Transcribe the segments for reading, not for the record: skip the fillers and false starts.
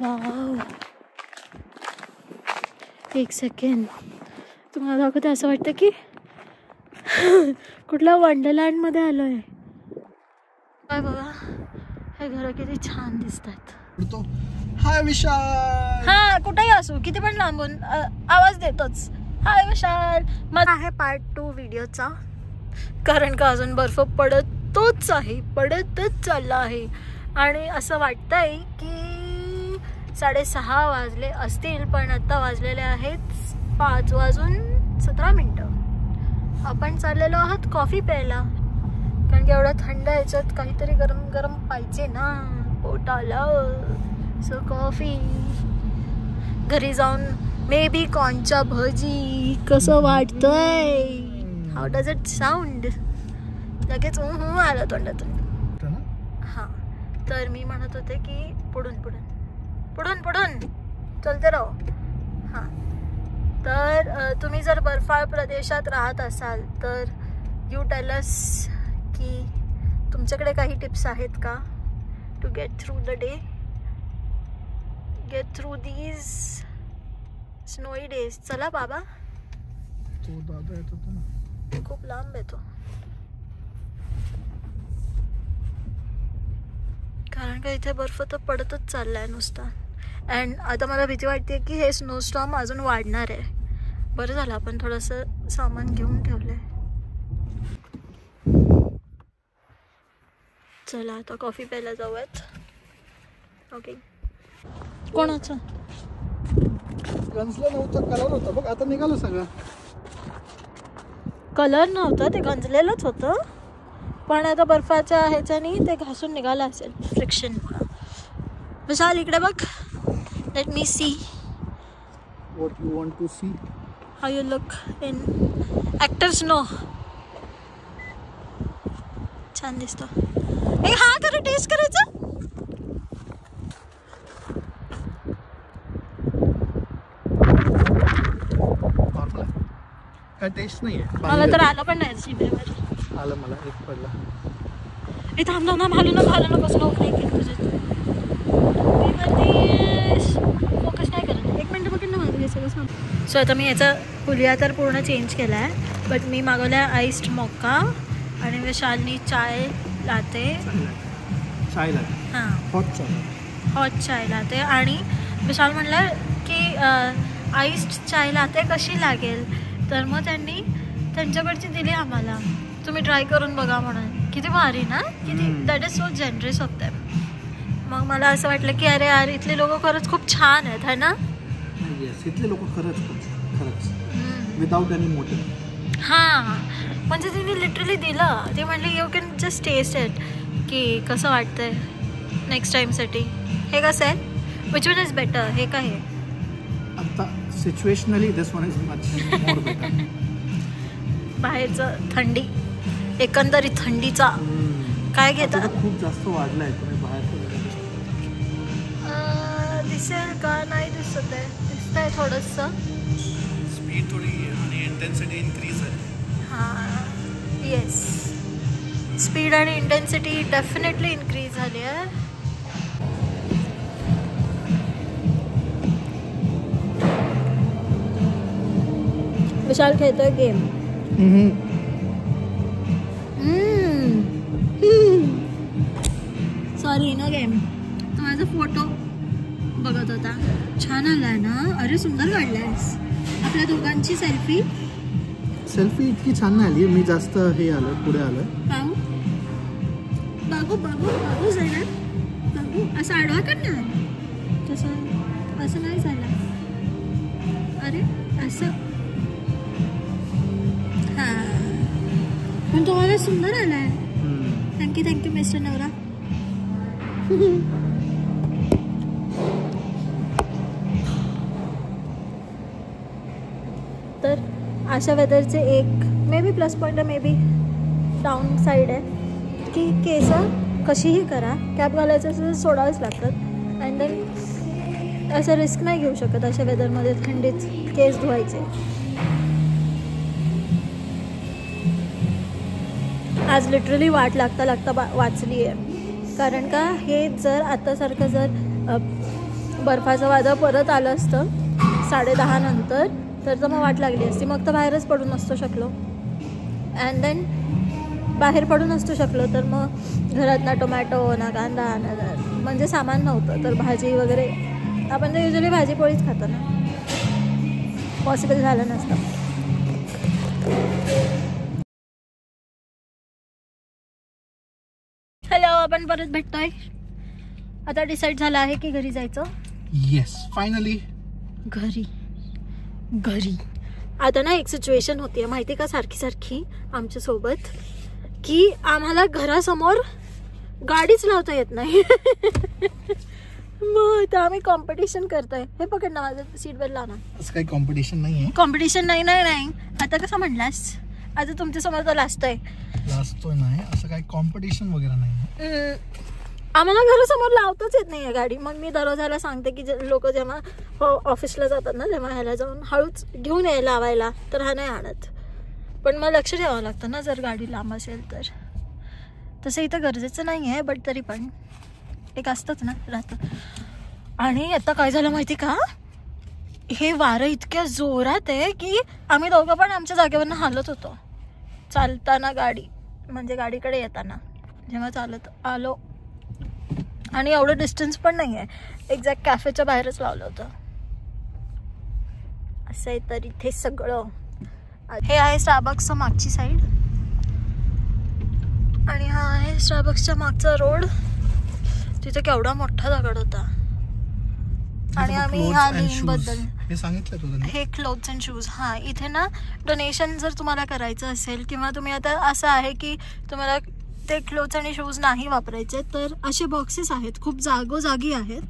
Wow, एक second तुम्हाला दाखवते. असं वाटतं की कुठल्या वंडरलँडमध्ये आलो आहे. काय बघा, हे घर किती छान दिसतात. हाय विशाल. हा, कुठेही असू, किती पण लांबून आवाज देतोच. हाय विशाल. मग आहे पार्ट 2 व्हिडिओचा, कारण का अजून बर्फ पडतच आहे, पडतच चालला आहे. आणि असं वाटतंय की 6:30 वाजले असतील, पण आता वाजलेले आहेत 5:17. आपण चाललेलो आहोत कॉफी प्यायला, कारण की एवढं थंड याच्यात काहीतरी गरम गरम पाहिजे ना पोटाला. So coffee. घरी जाऊन मे बी कॉर्नच्या भजी. कसं वाटतंय? How does it sound? लगेच आलं तोंडातून. हां, तर मी म्हणत होते की पुढून पुढून पुढून पुढून चलते राहो. हां, तर तुम्ही जर बर्फाळ प्रदेशात राहत असाल तर यू टेल अस की तुमच्याकडे काही टिप्स आहेत का to get through the day, get through these snowy days. चला बाबा. तो दादा येत होता ना, खूप लांब येतो, कारण का इथे बर्फ तर पडतच चाललाय नुसता. अँड आता मला भीती वाटते की हे स्नोस्टॉर्म अजून वाढणार आहे. बरं झालं आपण थोडंसं सामान घेऊन ठेवलंय. चला आता कॉफी प्यायला जाऊयात. ओके. कोणाचं गंजलं नव्हतं, कलर होता बघ, आता निघालो सगळं. कलर नव्हतं, ते गंजलेलंच होतं, पण आता बर्फाच्या ह्याच्यानी ते घासून निघालं असेल फ्रिक्शन. विशाल इकडे बघ. Let me see what you want to see. How you look in actors. No, छान दिसतो. ए हा, खरं टेस्ट करायचं. काय टेस्ट नाही आहे मला तर आलं पण नाही जिभेवर. आलं मला एक पडला. ए थांब ना, भालू ना बस. लोक नाही केलं तुझे. फोकस नाही करत. 1 मिनिट बघेन ना माझं हे सगळं. सो आता मी याचा पुलिया तर पूर्ण चेंज केला आहे, बट मी मागवल्या आईस्ड मोका आणि विशालनी चाय लाते. चाय लाते. हां, हॉट चाय लाते. आणि विशाल म्हणलं की आईस्ड चाय लाते कशी लागेल, तर मग त्यांनी त्यांच्याकडची दिली आम्हाला, तुम्ही ट्राय करून बघा म्हणून. किती भारी ना, किती that is so generous of them. मग मला असं वाटलं की अरे यार, इथले लोक खरंच खूप छान आहेत, है ना. येस, इथले लोक खरंच विदाउट एनी मोटिव्ह. हां, म्हणजे तिने लिटरली दिलं. ते म्हणले you can just taste it की कसं वाटतंय नेक्स्ट टाईमसाठी. हे कसं आहे, विच वन इज बेटर, हे काय आहे आता situationally this one is much more better. बाहेरचं थंडी, एकंदरीत थंडीचा काय घेतात. खूप जास्त वाढलाय, तुम्ही बाहेर दिसेल का नाही दिसत आहे. दिसतंय थोडंसं. स्पीड थोडी आणि इंटेन्सिटी इन्क्रीज आहे. हां, येस, स्पीड आणि इंटेन्सिटी डेफिनेटली इन्क्रीज झाली आहे. विशाल खेळतोय गेम. Sorry no game. तो माझा फोटो बघत होता. छान आलाय ना. अरे सुंदर काढलायस. आपल्या दोघांची सेल्फी इतकी छान नाही आली. मी जास्त हे आलं, पुढे आलं. बाबू झाला. बाबू असं आडवा करणार, तसं असं नाही झालं. अरे असं. हां, पण तो मला सुंदर आलाय. थँक्यू मिस्टर नवरा. तर अशा वेदरचे एक मे बी प्लस पॉईंट आहे, मे बी डाऊन साईड आहे की केस कशीही करा, कॅप घालायचं असेल तर सोडावेच लागतात. अँड देन असं रिस्क नाही घेऊ शकत अशा वेदरमध्ये थंडीत केस धुवायचे. आज लिटरली वाट लागता वाचली आहे. कारण का हे जर आतासारखं जर बर्फाचं वादळ परत आलं असतं 10:30 नंतर तर मग वाट लागली असती, मग तर बाहेरच पडून नसतो शकलो. अँड देन बाहेर पडून नसतो शकलो तर मग घरात ना टोमॅटो ना कांदा ना म्हणजे सामान नव्हतं, तर भाजी वगैरे आपण तर युजली भाजी पोळीच खातो ना, पॉसिबल झालं नसतं. हॅलो, आपण परत भेटतोय. आता डिसाईड झालं आहे की घरी जायचं. येस, फायनली घरी. आता ना एक सिच्युएशन होती माहिती का सारखी सारखी आमच्या सोबत, की आम्हाला घरासमोर गाडीच लावता येत नाही. मग तर आम्ही कॉम्पिटिशन करतोय. हे पकड ना, माझं सीट बेल्ट लाव ना. असं काही कॉम्पिटिशन नाही आहे. कॉम्पिटिशन नाही. आता कसं म्हणलास, आता तुमच्या समोर तर लाजतोय नाही, असं काही कॉम्पिटिशन वगैरे नाही. आम्हाला घरासमोर लावताच येत नाही आहे गाडी. मग मी दररोजाला सांगते की लोक जेव्हा ऑफिसला जातात ना, तेव्हा ह्याला जाऊन हळूच घेऊन यायला लावायला, तर हा नाही आणत. पण मग लक्ष ठेवावं लागतं ना जर गाडी लांब असेल तर. तसं इथं गरजेचं नाही आहे, बट तरी पण एक असतंच ना, राहतं. आणि आता काय झालं माहिती का, हे वारं इतक्या जोरात आहे की आम्ही दोघं पण आमच्या जागेवरनं हालत होतो चालताना, गाडी म्हणजे गाडीकडे येताना जेव्हा चालत आलो. आणि एवढं डिस्टन्स पण नाही आहे, एक्झॅक्ट कॅफेच्या बाहेरच लावलं होतं. असं आहे तर इथे सगळं. हे आहे स्टारबक्सचं मागची साईड आणि हा आहे स्टारबक्सच्या मागचा रोड. तिथे केवढा मोठा दगड होता. आणि आम्ही ह्या लेन बद्दल हे सांगितलं तुला, हे क्लोथ्स अँड शूज. हां, इथे ना डोनेशन जर तुम्हाला करायचं असेल किंवा तुम्ही आता असं आहे की तुम्हाला ते क्लोथ्स आणि शूज नाही वापरायचे, तर असे बॉक्सेस आहेत, खूप जागोजागी आहेत.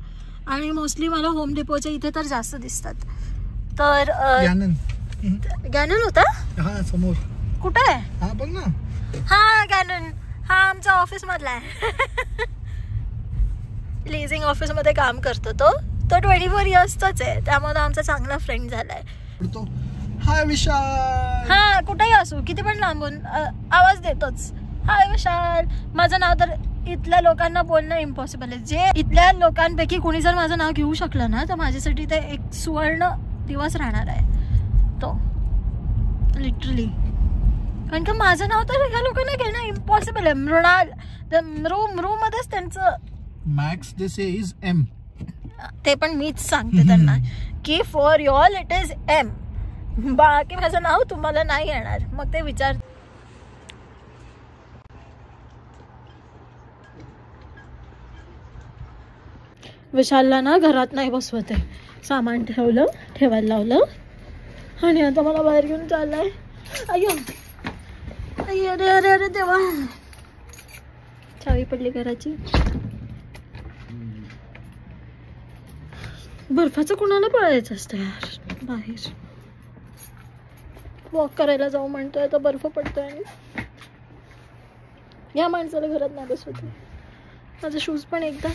आणि मोस्टली मला होम डिपोच्या इथे तर जास्त दिसतात. तर गॅनन होता हा समोर. कुठं आहे? हा बघ ना. हा गॅनन, हा आमचा ऑफिस मधला आहे. लिझिंग ऑफिस मध्ये काम करतो तो 24 इयर्सचाच आहे, त्यामुळे आमचा चांगला फ्रेंड झालाय. हाय विशाल. हा कुठेही असू, किती पण लांबून आवाज देतोच, हाय विशाल. माझं नाव तर इथल्या लोकांना बोलणं इम्पॉसिबल आहे. जे इथल्या लोकांपैकी कोणी जर माझं नाव घेऊ शकलं ना, तर माझ्यासाठी ते एक सुवर्ण दिवस राहणार आहे तो, लिटरली. कारण का माझं नाव तर ह्या लोकांना घेणं इम्पॉसिबल आहे. मृणाल, मृ मध्येच त्यांचं मॅक्स दिस इज एम. ते पण मीच सांगते त्यांना की for you all it is M, बाकी माझं नाव तुम्हाला नाही येणार. मग ते विचार. विशालला ना घरात नाही बसवत आहे, सामान ठेवायला लावलं आणि आता मला बाहेर घेऊन चाललाय. अय्यो अरे अरे अरे देवा, चावी पडली घराची. बर्फाचं कुणाला पळायचं असतं यार बाहेर. वॉक करायला जाऊ म्हणतोय तर बर्फ पडतोय आणि या माणसाला घरात नाही बसवत. माझा शूज पण एकदा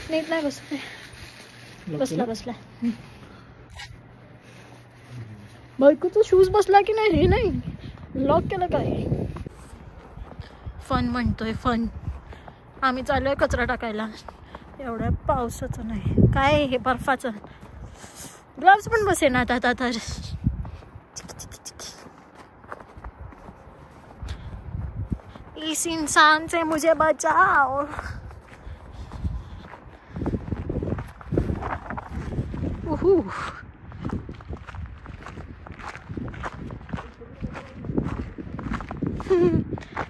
नीट नाही बसत आहे. बसला बायकोचा शूज बसला की नाही हे नाही, लॉक केलं काय. फन म्हणतोय फन. आम्ही चाललोय कचरा टाकायला. एवढ्या पावसाचं नाही काय, हे बर्फाचं. ग्लव्स पण बसे ना आता तर. इस इंसान से मुझे बचाओ.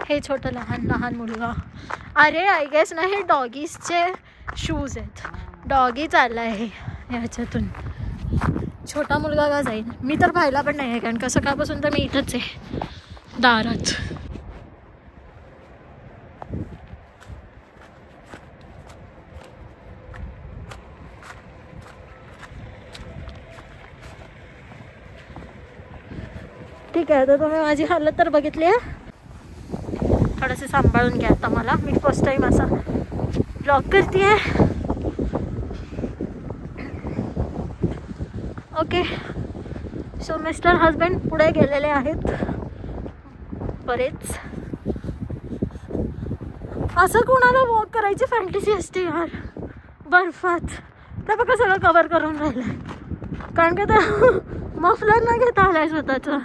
हे छोटं लहान मुलगा. अरे आय गेस ना हे डॉगीजचे शूज आहेत. डॉगी चाललाय हे ह्याच्यातून. छोटा मुलगा का जाईल. मी तर पाहिला पण नाही आहे, कारण का सकाळपासून तर मी इथंच आहे दारात. ठीक आहे, तर तुम्ही माझी हालत तर बघितली आहे. थोडंसं सांभाळून घ्या आता मला. मी फर्स्ट टाइम असा ब्लॉग करते आहे. ओके, सो मिस्टर हजबंड पुढे गेलेले आहेत बरेच. असं कोणाला वॉक करायची फॅन्टसी असते यार. बर्फात त्या बघा सगळं कव्हर करून राहिलंय, कारण का त्या मफलर नाही घेता आलाय स्वतःचं.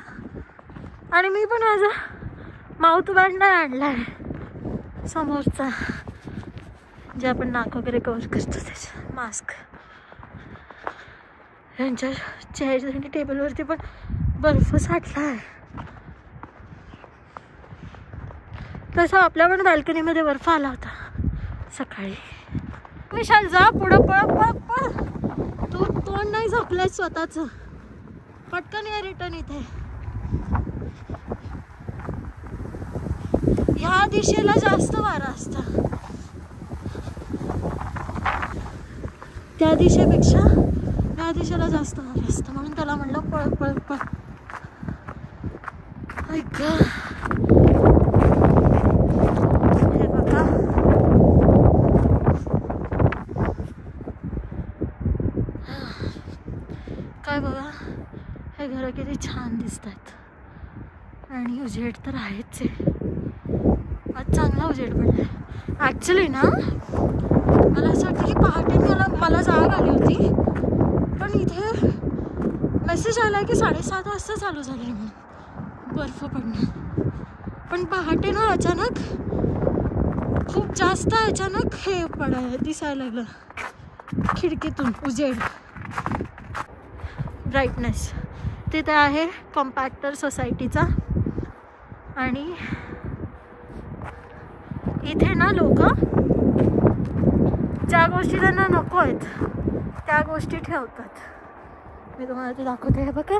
आणि मी पण माझा माउथ बँड नाही आणलाय समोरचा, जे आपण नाक वगैरे कव्हर करतो त्याचं मास्क. यांच्या चेअर आणि टेबलवरती पण बर्फ साठला आहे. तसं आपल्या पण बाल्कनीमध्ये बर्फ आला होता सकाळी. विशाल जा पुढं, पळ पळ पळ, तू तोंड नाही झोपलंय स्वतःच, पटकन या रिटर्न. इथे ह्या दिशेला जास्त वारा असतं, त्या दिशेपेक्षा या दिशेला जास्त वारा असतं, म्हणून त्याला म्हणलं पळ पळ पळ. ऐक हे बघा, काय बघा हे घरं किती छान दिसत आहेत. आणि उजेड तर आहेच आहे, आज चांगला उजेड पडलाय. ॲक्च्युली ना मला असं वाटतं की पहाटे मला जाग आली होती, पण इथे मेसेज आला की 7:30 वाजता चालू झाली म्हणून बर्फ पडणं. पण पहाटे ना अचानक खूप जास्त अचानक हे दिसायला लागलं खिडकीतून उजेड, ब्राईटनेस. तिथे आहे कॉम्पॅक्टर सोसायटीचा. आणि इथे ना लोक ज्या गोष्टी त्यांना नको आहेत त्या गोष्टी ठेवतात. मी तुम्हाला ते दाखवते. हे बघा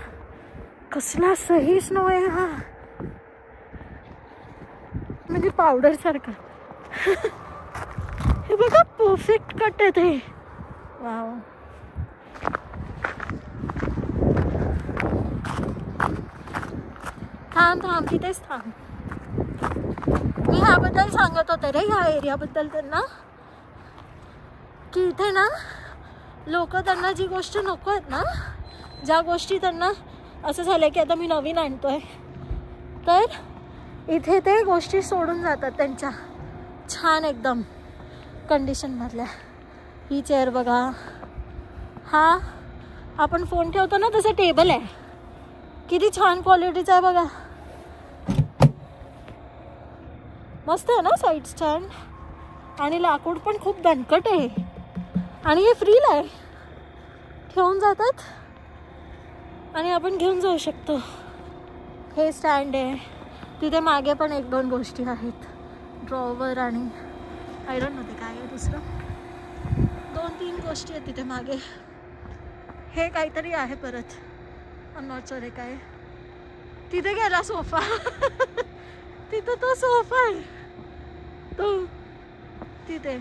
कसला सही स्नो आहे हा, म्हणजे पावडर सारखा. हे बघा परफेक्ट कट आहे ते. वाव, थांब थांब तिथेच थांब. मी ह्याबद्दल सांगत होते रे, ह्या एरियाबद्दल त्यांना, की इथे ना लोक त्यांना जी गोष्ट नको आहेत ना, ज्या गोष्टी त्यांना असं झालं की आता मी नवीन आणतोय, तर इथे ते गोष्टी सोडून जातात त्यांच्या छान एकदम कंडिशनमधल्या. ही चेअर बघा, हा आपण फोन ठेवतो ना तसं टेबल आहे, किती छान क्वालिटीचा आहे बघा. मस्त आहे ना साईड स्टँड, आणि लाकूड पण खूप दणकट आहे. आणि हे फ्रीला आहे, ठेवून जातात आणि आपण घेऊन जाऊ शकतो. हे स्टँड आहे. तिथे मागे पण 1-2 गोष्टी आहेत, ड्रॉवर आणि आय डोंट नो ते काय आहे दुसरं, 2-3 गोष्टी आहेत तिथे मागे. हे काहीतरी आहे परत, आय एम नॉट शुअर हे काय. तिथे गेला सोफा. तिथं तो सोफा आहे तो तिथे.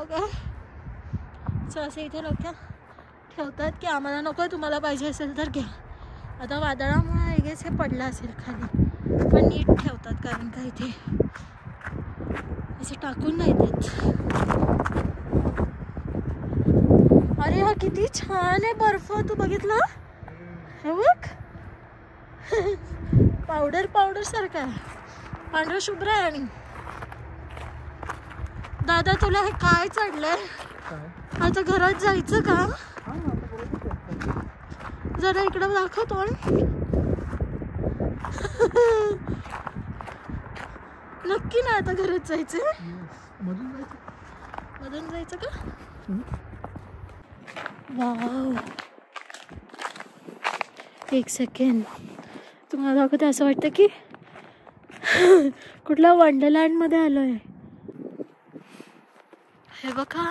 ओके, सो असे इथे लोक ठेवतात की आम्हाला नको, तुम्हाला पाहिजे असेल तर घ्या. आता वादळामुळे आय गेस हे पडलं असेल खाली, पण नीट ठेवतात कारण का इथे असं टाकून नाही देत. अरे हा किती छान आहे बर्फ, तू बघितलं? हे बघ पावडर पावडर सारखा आहे, पांढरा शुभ्र आहे. आणि दादा तुला हे काय चढलंय? आता घरात जायचं का? जरा इकडं दाखवतो. नक्की ना आता घरात जायचं? मधून जायचं का? वाव, एक सेकंड तुम्हाला दाखवते. असं वाटतं की कुठल्या वंडरलँड मध्ये आलोय. हे बघा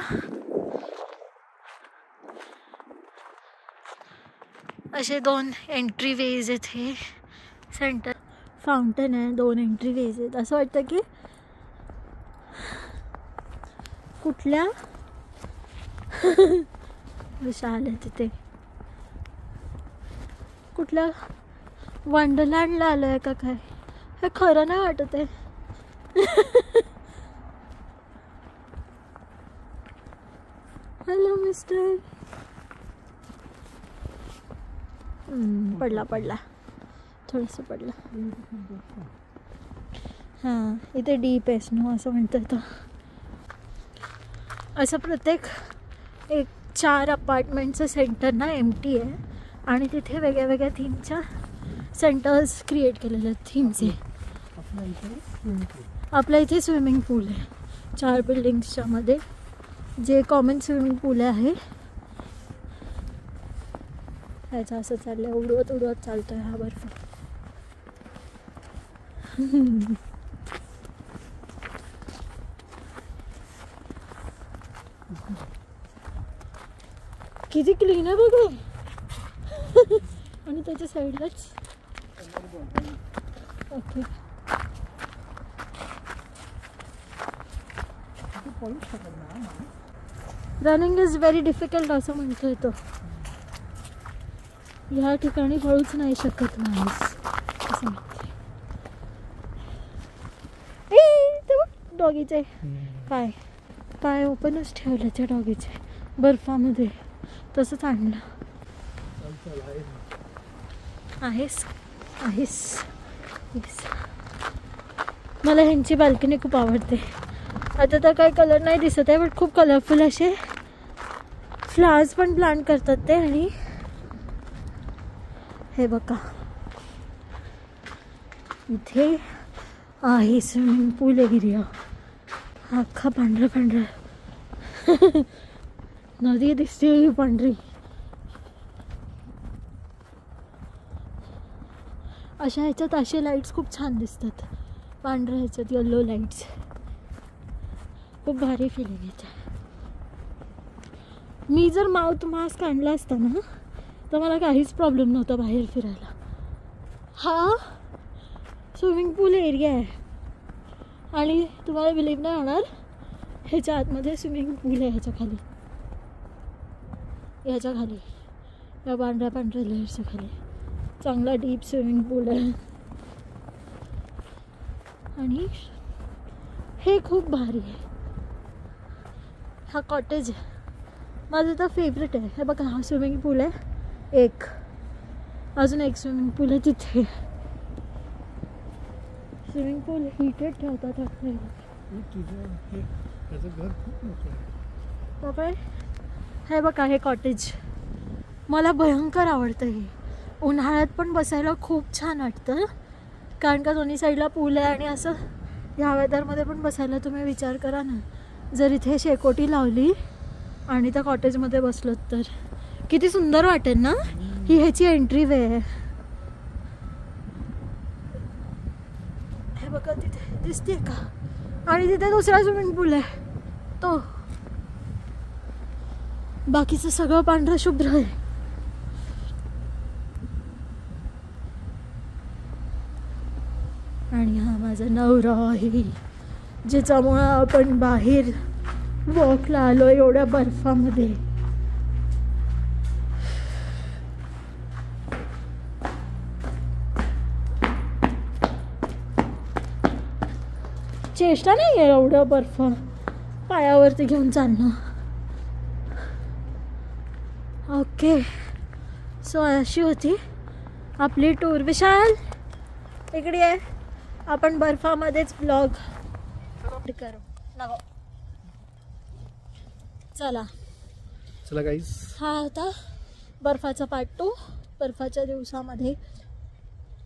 असे 2 एंट्री वेज आहेत. हे सेंटर फाउंटन आहे, 2 एंट्री वेज आहेत. असं वाटतं की कुठल्या विशाल आहे तिथे, कुठल्या वंडरलँडला आलोय का काय. हे खरं नाही वाटत आहे. Hello mister. पडला थोडंसं पडला. हां इथे डीप आहे स्नो असं म्हणतात. असं प्रत्येक एक 4 अपार्टमेंटचं सेंटर ना एम्प्टी आहे आणि तिथे वेगळ्या वेगळ्या थीमच्या सेंटर्स क्रिएट केलेले आहेत थीमचे. आपल्या इथे स्विमिंग पूल आहे 4 बिल्डिंग्सच्या मध्ये, जे कॉमन स्विमिंग पूल आहे. ह्याचं असं चाललंय, उडवत उडवत चालतोय हा बर्फ. किती क्लीन आहे बघ. आणि त्याच्या साईडलाच okay running is very difficult असं म्हणतोय तो. ह्या ठिकाणी पळूच नाही शकत माणूस असं म्हणते. डॉगीचे पाय पाय ओपनच ठेवले त्या डॉगीचे बर्फामध्ये. तसंच आणलं. आहेस आहेस येस. मला ह्यांची बाल्कनी खूप आवडते. आता तर काही कलर नाही दिसत आहे बट खूप कलरफुल असे फ्लावर्स पण प्लांट करतात ते. आणि हे बघा इथे आहे स्विमिंग पूल एरिया अख्खा पांढरा पांढरा. नदी दिसते ही पांढरी. अशा ह्याच्यात असे लाईट्स खूप छान दिसतात पांढऱ्या ह्याच्यात येल्लो लाईट्स. खूप भारी फिलिंग येते. मी जर माउथ मास्क आणला असता ना तर मला काहीच प्रॉब्लेम नव्हता बाहेर फिरायला. हा स्विमिंग पूल एरिया आहे आणि तुम्हाला बिलीव्ह नाही होणार ह्याच्या आतमध्ये स्विमिंग पूल आहे. ह्याच्या खाली या पांढऱ्या पांढऱ्या लेअरच्या खाली चांगला डीप स्विमिंग पूल आहे. आणि हे खूप भारी आहे. हा कॉटेज आहे माझं तर फेवरेट आहे. हे बघा हा स्विमिंग पूल आहे एक. अजून एक स्विमिंग पूल आहे तिथे. स्विमिंग पूल हीटेड ठेवतात वाटतं. हे बघा हे कॉटेज मला भयंकर आवडतं. हे उन्हाळ्यात पण बसायला खूप छान वाटतं कारण का दोन्ही साईडला पूल आहे. आणि असं ह्या वेदरमध्ये पण बसायला तुम्ही विचार करा ना, जर इथे शेकोटी लावली आणि त्या कॉटेजमध्ये बसलो तर किती सुंदर वाटेल ना. ही ह्याची एंट्री वे आहे. हे बघा तिथे दिसते का. आणि तिथे दुसरा स्विमिंग पूल आहे तो. बाकीचं सगळं पांढरं शुभ्र आहे. आणि हा माझा नवरा आहे ज्याच्यामुळं आपण बाहेर वॉकला आलो एवढ्या बर्फामध्ये. चेष्टा नाही आहे एवढं बर्फ पायावरती घेऊन चालणं. ओके सो अशी होती आपली टूर. विशाल इकडे आहे. आपण बर्फामध्येच ब्लॉग करू नको. चला चला गाईज. हा होता बर्फाचा पार्ट 2. बर्फाच्या दिवसामध्ये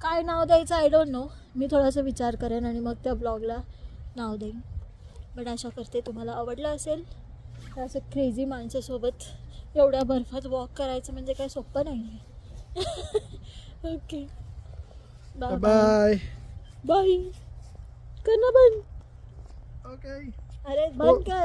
काय नाव द्यायचं आय डोंट नो. मी थोडासा विचार करेन आणि मग त्या ब्लॉगला नाव देईन. बट आशा करते तुम्हाला आवडलं असेल. असं क्रेझी माणसासोबत एवढ्या बर्फात वॉक करायचं म्हणजे काय सोपं नाही आहे. Okay bye bye bye. कर ना बंद. ओके अरे बंद कर.